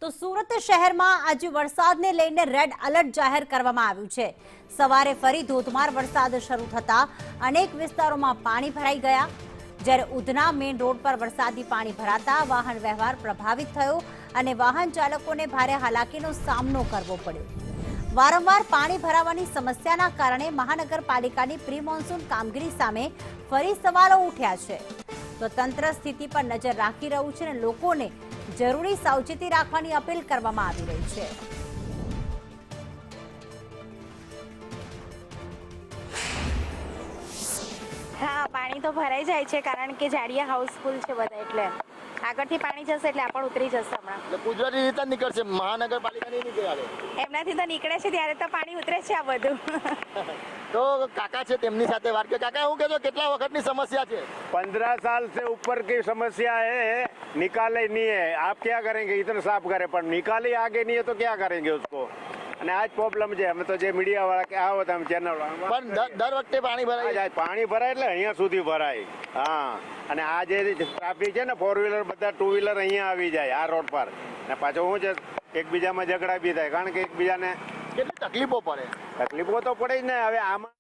તો સુરત શહેરમાં આજે વરસાદને લઈને રેડ એલર્ટ જાહેર કરવામાં આવ્યું છે। સવારે ફરી ધોધમાર વરસાદ શરૂ થતા અનેક વિસ્તારોમાં પાણી ભરાઈ ગયા, જ્યારે ઉધના મેઇન રોડ પર વરસાદી પાણી ભરાતા વાહન વ્યવહાર પ્રભાવિત થયો અને વાહન ચાલકોને ભારે હાલાકીનો સામનો કરવો પડ્યો। વારંવાર પાણી ભરાવાની સમસ્યાના કારણે મહાનગરપાલિકાની પ્રી મોન્સૂન કામગીરી સામે ફરી સવાલો ઉઠ્યા છે, તો તંત્ર સ્થિતિ પર નજર રાખી રહ્યું છે અને લોકોને જરૂરી સાવચેતી રાખવાની અપીલ કરવામાં આવી રહી છે। હા, પાણી તો ભરાઈ જાય છે કારણ કે જાડિયા હાઉસફુલ છે બધા, એટલે આગળથી પાણી જશે એટલે આ પણ ઉતરી જશે હમણાં। એટલે કુદરતી રીતે જ નીકળશે, મહાનગરપાલિકા નહીં નીકળે। એમનાથી તો નીકળે છે ત્યારે તો પાણી ઉતરે છે આ બધું। તો કાકા છે તેમની સાથે વાત કરીએ। કાકા, હું કહેતો કેટલા વખતની સમસ્યા છે? 15 साल से ऊपर की समस्या है, निकाले नहीं है। आप क्या करेंगे, इतना साफ करे पर निकाले आगे नहीं है तो क्या करेंगे उसको। અને આજ પ્રોબ્લેમ છે। અમે તો જે મીડિયા વાળા કે આવો તમે ચેનલ પણ દર વખતે પાણી ભરાય જાય, પાણી ભરાય એટલે અહીંયા સુધી ભરાય। હા, અને આ જે ટ્રાફિક છે ને, 4 વ્હીલર બધા 2 વ્હીલર અહીંયા આવી જાય આ રોડ પર, ને પાછો શું છે એકબીજામાં ઝઘડા બી થાય કારણ કે એકબીજાને કેટલી તકલીફો પડે? તકલીફો તો પડે જ ને। હવે આમાં